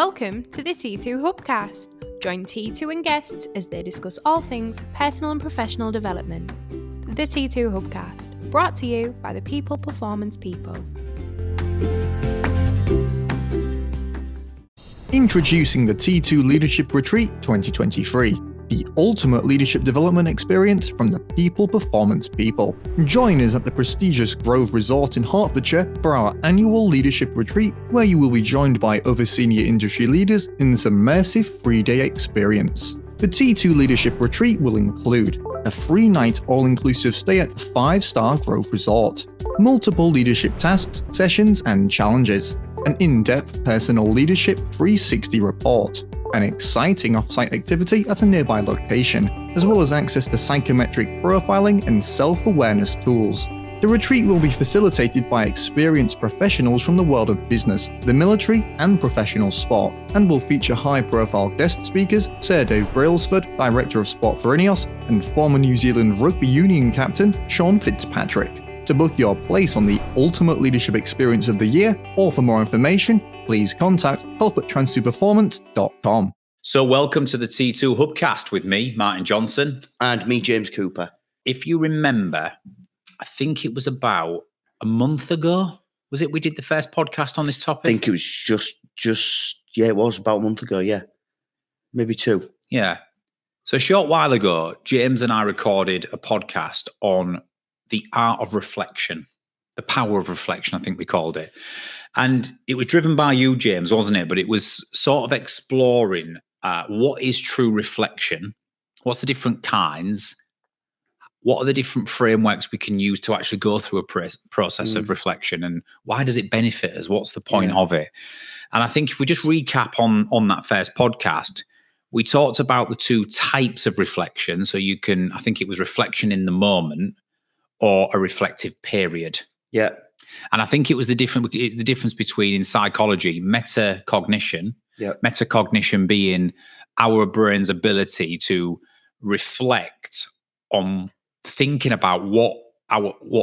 Welcome to the T2 Hubcast. Join T2 and guests as they discuss all things personal and professional development. The T2 Hubcast, brought to you by the People Performance People. Introducing the T2 Leadership Retreat 2023, the ultimate leadership development experience from the People Performance People. Join us at the prestigious Grove Resort in Hertfordshire for our annual leadership retreat, where you will be joined by other senior industry leaders in this immersive 3-day experience. The T2 Leadership Retreat will include a 3-night all-inclusive stay at the 5-star Grove Resort, multiple leadership tasks, sessions and challenges, an in-depth personal leadership 360 report, an exciting off-site activity at a nearby location, as well as access to psychometric profiling and self-awareness tools. The retreat will be facilitated by experienced professionals from the world of business, the military and professional sport, and will feature high-profile guest speakers Sir Dave Brailsford, Director of Sport for Ineos, and former New Zealand Rugby Union captain Sean Fitzpatrick. To book your place on the ultimate leadership experience of the year, or for more information, please contact help@transsuperformance.com. So welcome to the T2 Hubcast with me, Martin Johnson. And me, James Cooper. If you remember, I think it was about a month ago, was it? We did the first podcast on this topic? I think it was it was about a month ago, yeah. Maybe 2. Yeah. So a short while ago, James and I recorded a podcast on the art of reflection, the power of reflection, I think we called it. And it was driven by you, James, wasn't it? But it was sort of exploring what is true reflection, what's the different kinds, what are the different frameworks we can use to actually go through a process of reflection, and why does it benefit us? What's the point of it? And I think if we just recap on that first podcast, we talked about the 2 types of reflection. So you can, I think it was reflection in the moment or a reflective period. Yeah. And I think it was the difference between, in psychology, metacognition, metacognition being our brain's ability to reflect on thinking about what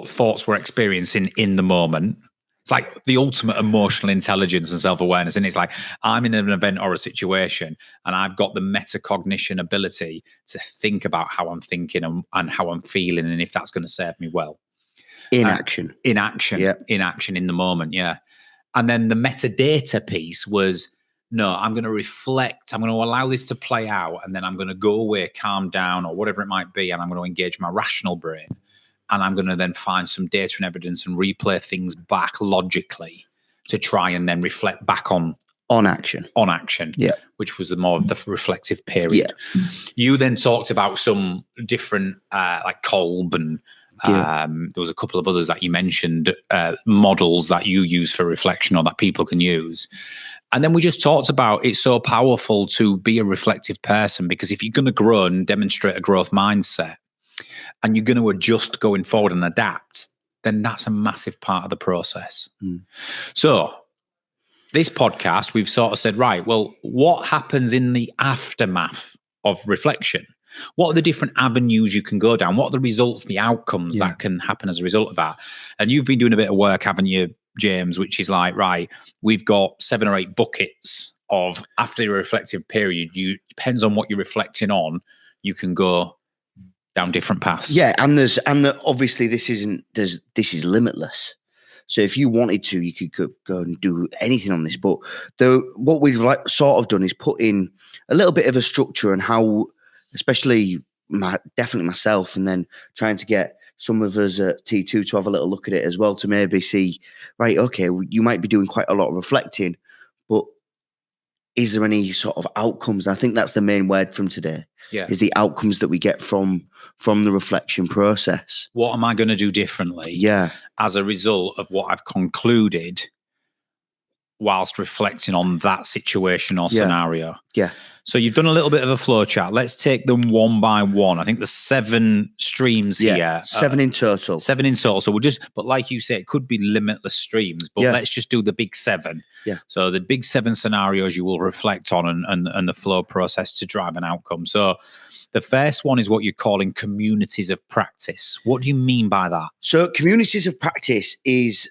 thoughts we're experiencing in the moment. It's like the ultimate emotional intelligence and self-awareness. And it's like, I'm in an event or a situation and I've got the metacognition ability to think about how I'm thinking and how I'm feeling and if that's going to serve me well. In action in the moment. Yeah. And then the metadata piece was, no, I'm going to reflect. I'm going to allow this to play out. And then I'm going to go away, calm down or whatever it might be. And I'm going to engage my rational brain. And I'm going to then find some data and evidence and replay things back logically to try and then reflect back on action. Yeah. Which was more of the reflective period. Yeah. You then talked about some different, like Kolb and there was a couple of others that you mentioned, models that you use for reflection or that people can use. And then we just talked about it's so powerful to be a reflective person, because if you're going to grow and demonstrate a growth mindset and you're going to adjust going forward and adapt, then that's a massive part of the process. So this podcast, we've sort of said, right, well, what happens in the aftermath of reflection? What are the different avenues you can go down? What are the results, the outcomes that can happen as a result of that? And you've been doing a bit of work, haven't you, James, which is like, right, we've got 7 or 8 buckets of after a reflective period. Depends on what you're reflecting on, you can go down different paths. Yeah, and obviously this is limitless. So if you wanted to, you could go and do anything on this. But what we've sort of done is put in a little bit of a structure and how, especially definitely myself, and then trying to get some of us at T2 to have a little look at it as well, to maybe see, right, okay, you might be doing quite a lot of reflecting, but is there any sort of outcomes? And I think that's the main word from today, is the outcomes that we get from the reflection process. What am I going to do differently as a result of what I've concluded whilst reflecting on that situation or scenario? Yeah. So you've done a little bit of a flow chart. Let's take them one by one. I think there's 7 streams here. 7 in total. 7 in total. So but like you say, it could be limitless streams, but let's just do the big 7. Yeah. So the big 7 scenarios you will reflect on and the flow process to drive an outcome. So the first one is what you're calling communities of practice. What do you mean by that? So communities of practice is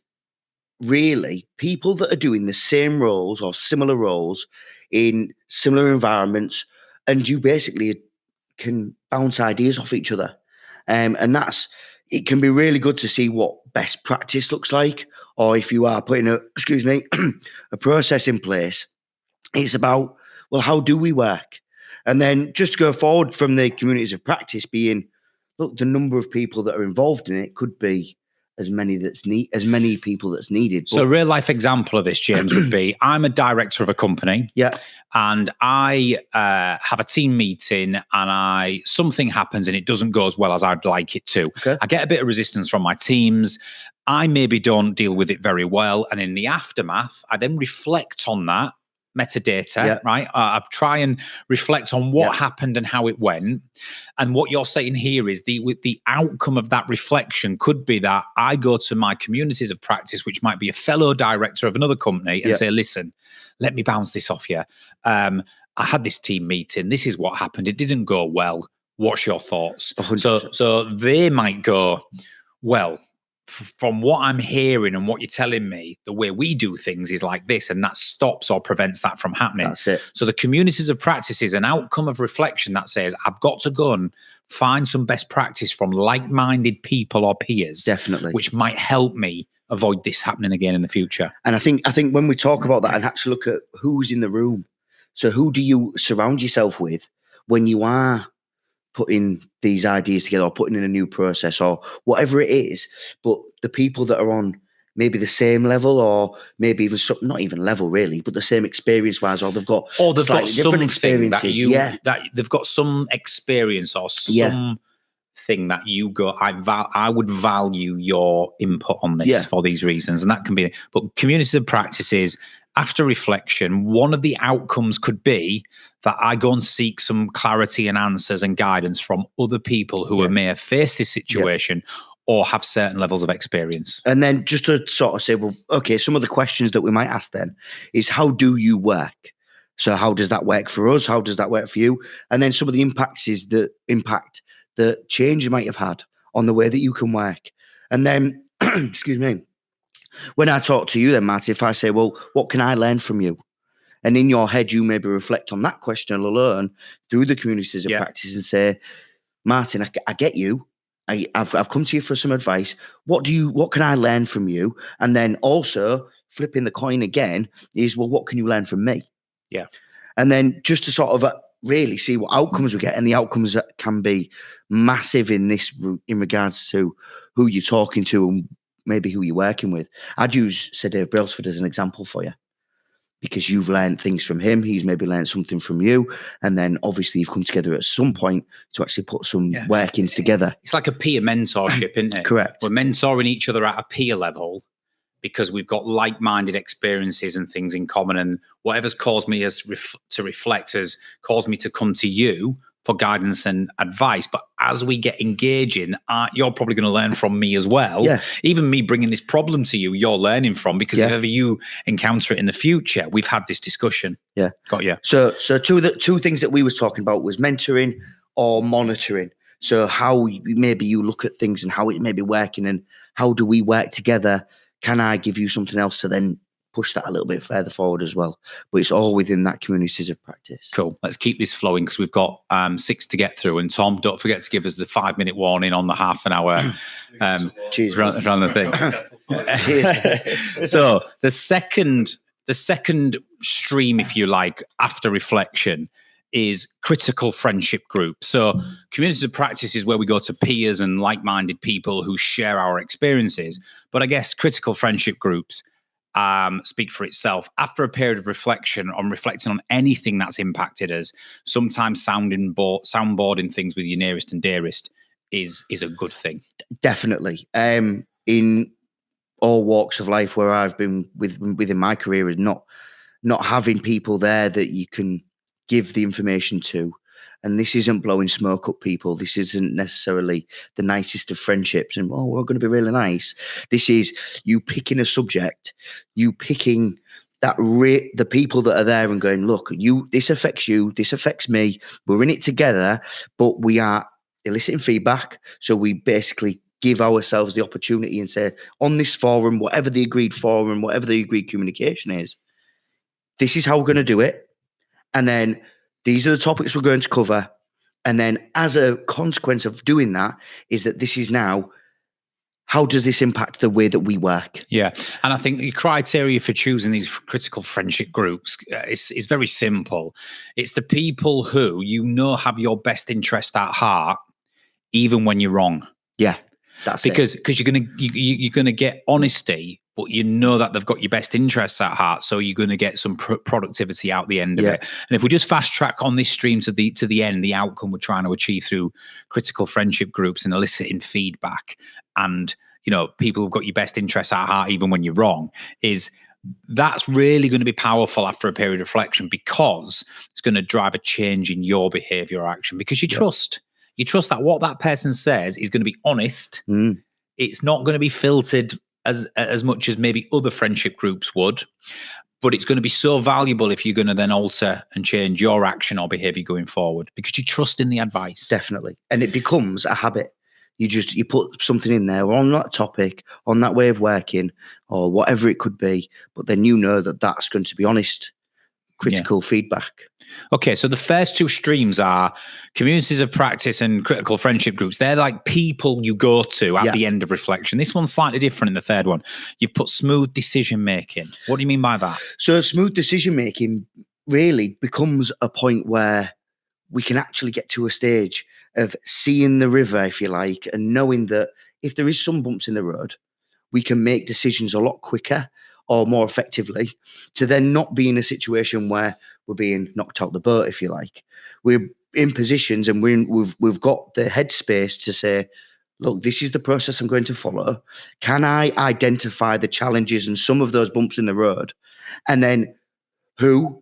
really people that are doing the same roles or similar roles in similar environments, and you basically can bounce ideas off each other. And it can be really good to see what best practice looks like, or if you are putting a process in place, it's about, well, how do we work? And then just go forward from the communities of practice being, look, the number of people that are involved in it could be as many people that's needed. So a real life example of this, James, would be I'm a director of a company. Yeah. And I have a team meeting and something happens and it doesn't go as well as I'd like it to. Okay. I get a bit of resistance from my teams. I maybe don't deal with it very well. And in the aftermath, I then reflect on that metadata, right? I try and reflect on what happened and how it went. And what you're saying here is the outcome of that reflection could be that I go to my communities of practice, which might be a fellow director of another company, and say, listen, let me bounce this off you. I had this team meeting. This is what happened. It didn't go well. What's your thoughts? 100%. So they might go, well, from what I'm hearing and what you're telling me, the way we do things is like this, and that stops or prevents that from happening. That's it. So the communities of practice is an outcome of reflection that says, I've got to go and find some best practice from like-minded people or peers. Definitely. Which might help me avoid this happening again in the future. And I think when we talk about that and actually look at who's in the room, so who do you surround yourself with when you are putting these ideas together or putting in a new process or whatever it is, but the people that are on maybe the same level or maybe even not even level really, but the same experience wise, or they've got different experiences. That they've got some experience or some thing that you go, I would value your input on this for these reasons. And that can be, but communities of practices, after reflection, one of the outcomes could be that I go and seek some clarity and answers and guidance from other people who may have faced this situation or have certain levels of experience. And then just to sort of say, well, okay, some of the questions that we might ask then is, how do you work? So how does that work for us? How does that work for you? And then some of the impacts is the impact that change you might have had on the way that you can work. And then, excuse me, when I talk to you then, Martin, if I say, well, what can I learn from you? And in your head, you maybe reflect on that question alone through the communities of practice and say, Martin, I get you. I've come to you for some advice. What can I learn from you? And then also flipping the coin again is, well, what can you learn from me? Yeah. And then just to sort of really see what outcomes we get, and the outcomes that can be massive in regards to who you're talking to and maybe who you're working with. I'd use Sir Dave Brailsford as an example for you, because you've learned things from him. He's maybe learned something from you. And then obviously you've come together at some point to actually put some workings together. It's like a peer mentorship, isn't it? Correct. We're mentoring each other at a peer level because we've got like-minded experiences and things in common. And whatever's caused me to reflect has caused me to come to you for guidance and advice. But as we get engaging, you're probably going to learn from me as well. Yeah. Even me bringing this problem to you, you're learning from, because if ever you encounter it in the future, we've had this discussion. Yeah. Got you. So two things that we was talking about was mentoring or monitoring. So how maybe you look at things and how it may be working, and how do we work together? Can I give you something else to then push that a little bit further forward as well? But it's all within that communities of practice. Cool. Let's keep this flowing because we've got 6 to get through. And Tom, don't forget to give us the 5-minute warning on the half an hour around the thing. So the second stream, if you like, after reflection is critical friendship group. So communities of practice is where we go to peers and like-minded people who share our experiences. But I guess critical friendship groups speak for itself. After a period of reflecting on anything that's impacted us, sometimes soundboarding things with your nearest and dearest is a good thing. Definitely. In all walks of life where I've been within my career, is not having people there that you can give the information to. And this isn't blowing smoke up people. This isn't necessarily the nicest of friendships and, we're going to be really nice. This is you picking a subject, you picking the people that are there and going, look, this affects you, this affects me. We're in it together, but we are eliciting feedback. So we basically give ourselves the opportunity and say, on this forum, whatever the agreed forum, whatever the agreed communication is, this is how we're going to do it. And then these are the topics we're going to cover. And then as a consequence of doing that is that this is now, how does this impact the way that we work? Yeah. And I think the criteria for choosing these critical friendship groups is very simple. It's the people who have your best interest at heart, even when you're wrong. Yeah. That's because you're gonna get honesty, but you know that they've got your best interests at heart, so you're going to get some productivity out the end of it. And if we just fast track on this stream to the end, the outcome we're trying to achieve through critical friendship groups and eliciting feedback, and people who've got your best interests at heart, even when you're wrong, that's really going to be powerful after a period of reflection, because it's going to drive a change in your behavior or action, because you trust. You trust that what that person says is going to be honest. It's not going to be filtered as much as maybe other friendship groups would, but it's going to be so valuable if you're going to then alter and change your action or behavior going forward, because you trust in the advice. Definitely. And it becomes a habit. You put something in there on that topic, on that way of working, or whatever it could be, but then you know that that's going to be honest, critical feedback. Okay, so the first two streams are communities of practice and critical friendship groups. They're like people you go to at the end of reflection. This one's slightly different in the third one. You've put smooth decision making. What do you mean by that? So smooth decision making really becomes a point where we can actually get to a stage of seeing the river, if you like, and knowing that if there is some bumps in the road, we can make decisions a lot quicker or more effectively, to then not be in a situation where we're being knocked out the boat, if you like. We're in positions and we've got the headspace to say, look, this is the process I'm going to follow. Can I identify the challenges and some of those bumps in the road? And then who,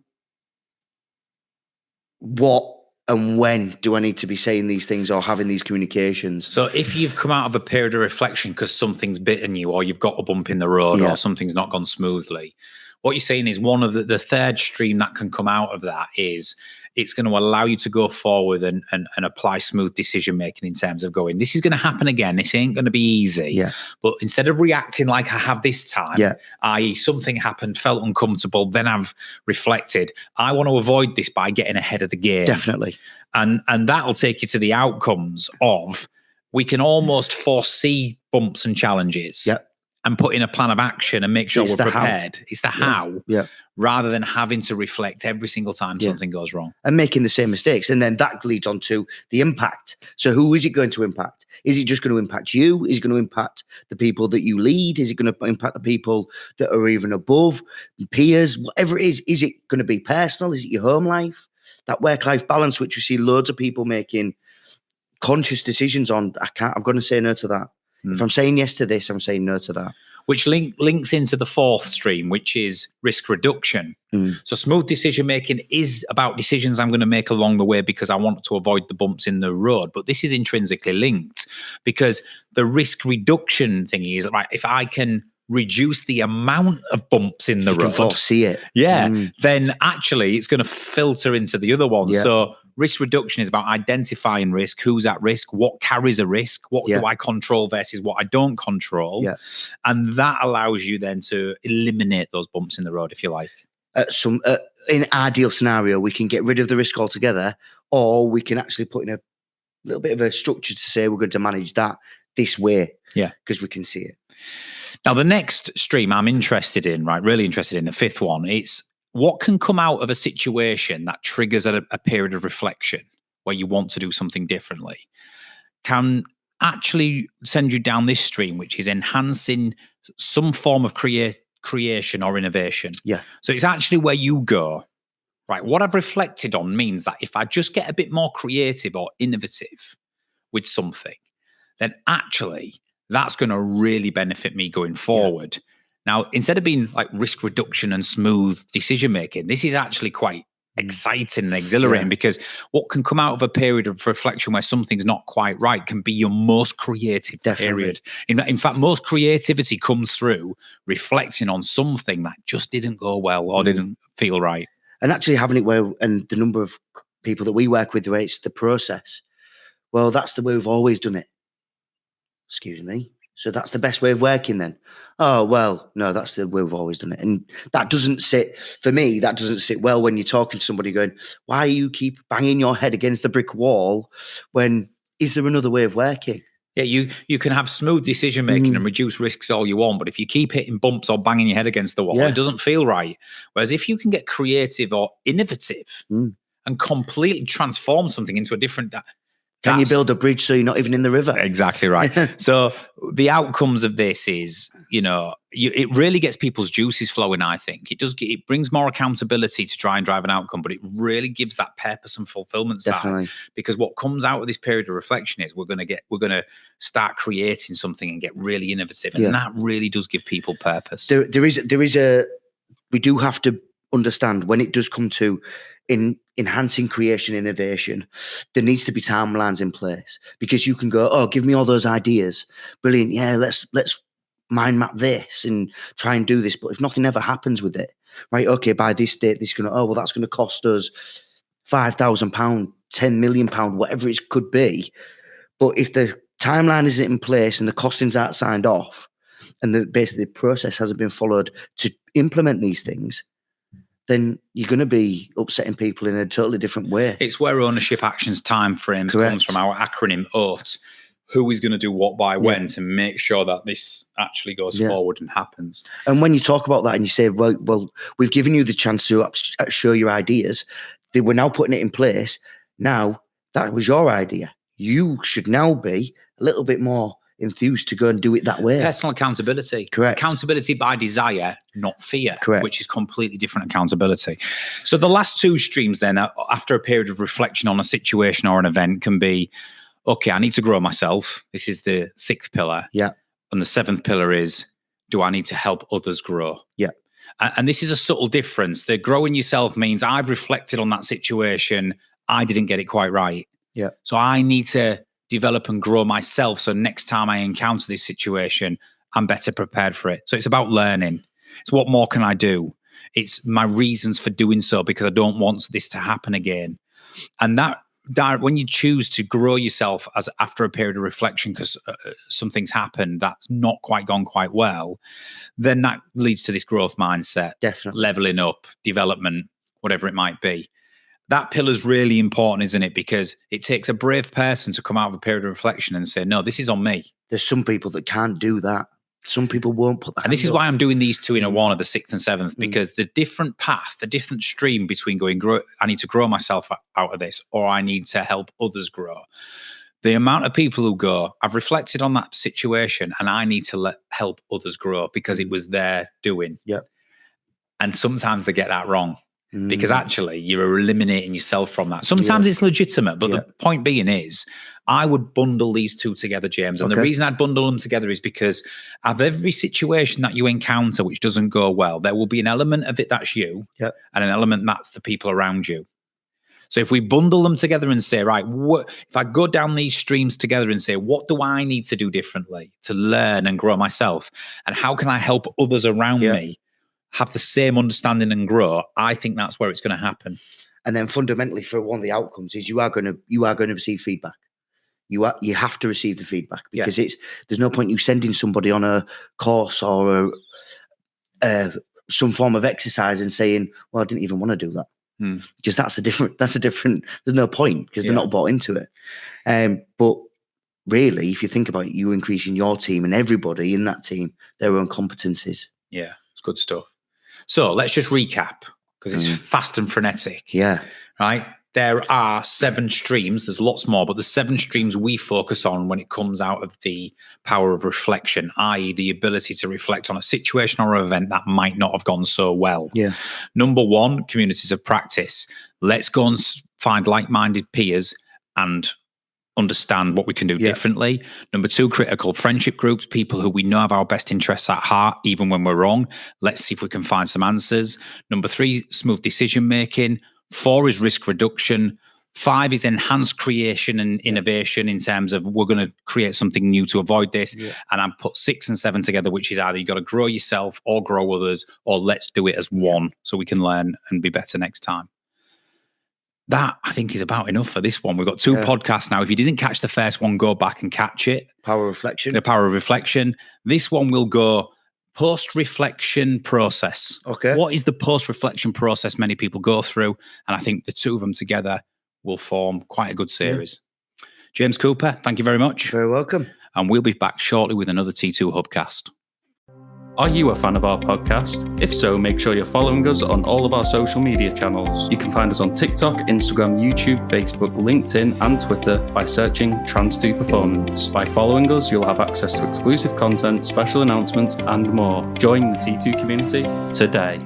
what, and when do I need to be saying these things or having these communications? So if you've come out of a period of reflection because something's bitten you, or you've got a bump in the road, or something's not gone smoothly, what you're saying is one of the third stream that can come out of that is it's going to allow you to go forward and apply smooth decision making in terms of going, this is going to happen again. This ain't going to be easy. Yeah. But instead of reacting like I have this time, i.e. something happened, felt uncomfortable, then I've reflected, I want to avoid this by getting ahead of the game. Definitely. And that'll take you to the outcomes of, we can almost foresee bumps and challenges. And put in a plan of action and make sure we're prepared. It's the how, rather than having to reflect every single time something goes wrong. And making the same mistakes. And then that leads on to the impact. So who is it going to impact? Is it just going to impact you? Is it going to impact the people that you lead? Is it going to impact the people that are even above, peers, whatever it is? Is it going to be personal? Is it your home life? That work-life balance, which we see loads of people making conscious decisions on, I'm going to say no to that. If I'm saying yes to this, I'm saying no to that. Which links into the fourth stream, which is risk reduction. So smooth decision making is about decisions I'm going to make along the way because I want to avoid the bumps in the road. But this is intrinsically linked, because the risk reduction thing is, right, if I can reduce the amount of bumps in the road, you can foresee it. Then actually it's going to filter into the other one. So risk reduction is about identifying risk, who's at risk, what carries a risk, what do I control versus what I don't control. And that allows you then to eliminate those bumps in the road, if you like. In ideal scenario, we can get rid of the risk altogether, or we can actually put in a little bit of a structure to say we're going to manage that this way. Because we can see it. Now, the next stream I'm interested in, really interested in, the fifth one, it's what can come out of a situation that triggers a period of reflection where you want to do something differently, can actually send you down this stream, which is enhancing some form of creation or innovation. So it's actually where you go, right, what I've reflected on means that if I just get a bit more creative or innovative with something, then actually that's going to really benefit me going forward. Now, instead of being like risk reduction and smooth decision making, this is actually quite exciting and exhilarating, because what can come out of a period of reflection where something's not quite right can be your most creative period. In fact, most creativity comes through reflecting on something that just didn't go well or didn't feel right. And actually having it where, and the number of people that we work with, where it's the process. Well, that's the way we've always done it. excuse me. So that's the best way of working then? Oh, well, no, that's the way we've always done it. And that doesn't sit, for me, that doesn't sit well when you're talking to somebody going, why you keep banging your head against the brick wall when, is there another way of working? Yeah, you can have smooth decision making and reduce risks all you want, but if you keep hitting bumps or banging your head against the wall, it doesn't feel right. Whereas if you can get creative or innovative and completely transform something into a different... Can you build a bridge so you're not even in the river? Exactly right. So the outcomes of this is, it really gets people's juices flowing, I think. It brings more accountability to try and drive an outcome, but it really gives that purpose and fulfillment side. Because what comes out of this period of reflection is we're going to start creating something and get really innovative. And that really does give people purpose. We do have to understand when it does come to in enhancing creation innovation, there needs to be timelines in place, because you can go, oh, give me all those ideas, brilliant, yeah, let's mind map this and try and do this, but if nothing ever happens with it, right, okay, by this date this is going to, oh well, that's going to cost us £5,000, £10 million, whatever it could be. But if the timeline isn't in place and the costings aren't signed off and basically the process hasn't been followed to implement these things, then you're going to be upsetting people in a totally different way. It's where ownership actions time frames comes from our acronym OAT. Who is going to do what by when to make sure that this actually goes forward and happens. And when you talk about that and you say, well, we've given you the chance to show your ideas, we're now putting it in place. Now, that was your idea. You should now be a little bit more enthused to go and do it that way. Personal accountability. Correct. Accountability by desire, not fear. Correct. Which is completely different accountability. So the last two streams then, after a period of reflection on a situation or an event, can be, okay, I need to grow myself. This is the 6th pillar. Yeah. And the 7th pillar is, do I need to help others grow? Yeah. And this is a subtle difference. The growing yourself means I've reflected on that situation. I didn't get it quite right. Yeah. So I need to develop and grow myself, so next time I encounter this situation, I'm better prepared for it. So it's about learning. It's what more can I do? It's my reasons for doing so, because I don't want this to happen again. And that when you choose to grow yourself as after a period of reflection, because something's happened that's not quite gone quite well, then that leads to this growth mindset. Definitely. Leveling up, development, whatever it might be. That pillar is really important, isn't it? Because it takes a brave person to come out of a period of reflection and say, no, this is on me. There's some people that can't do that. Some people won't put that. And this is why I'm doing these two in a one of the 6th and 7th, because the different path, the different stream between I need to grow myself out of this, or I need to help others grow. The amount of people who go, I've reflected on that situation and I need to help others grow because it was their doing. Yeah. And sometimes they get that wrong. Because actually you're eliminating yourself from that. Sometimes it's legitimate, but the point being is I would bundle these two together, James. And the reason I'd bundle them together is because of every situation that you encounter which doesn't go well, there will be an element of it that's you and an element that's the people around you. So if we bundle them together and say, right, if I go down these streams together and say, what do I need to do differently to learn and grow myself? And how can I help others around me have the same understanding and grow? I think that's where it's going to happen. And then fundamentally, for one of the outcomes is you are going to receive feedback. You have to receive the feedback, because there's no point you sending somebody on a course or some form of exercise and saying, well, I didn't even want to do that. Because that's a different, there's no point, because they're not bought into it. But really, if you think about it, you increasing your team and everybody in that team, their own competencies. Yeah, it's good stuff. So let's just recap, because it's fast and frenetic. Yeah. Right? There are 7 streams. There's lots more, but the 7 streams we focus on when it comes out of the power of reflection, i.e. the ability to reflect on a situation or an event that might not have gone so well. Yeah. Number 1, communities of practice. Let's go and find like-minded peers and understand what we can do differently. Number 2, critical friendship groups, people who we know have our best interests at heart, even when we're wrong. Let's see if we can find some answers. Number 3, smooth decision making. 4 is risk reduction. 5 is enhanced creation and innovation, in terms of we're going to create something new to avoid this. And I've put 6 and 7 together, which is either you got to grow yourself or grow others, or let's do it as one so we can learn and be better next time. that I think is about enough for this one. We've got 2 podcasts now. If you didn't catch the first one, go back and catch it. Power of reflection. The power of reflection. This one will go post-reflection process. Okay. What is the post-reflection process many people go through? And I think the 2 of them together will form quite a good series. Yeah. James Cooper, thank you very much. Very welcome. And we'll be back shortly with another T2 Hubcast. Are you a fan of our podcast? If so, make sure you're following us on all of our social media channels. You can find us on TikTok, Instagram, YouTube, Facebook, LinkedIn, and Twitter by searching Trans2 Performance. By following us, you'll have access to exclusive content, special announcements, and more. Join the T2 community today.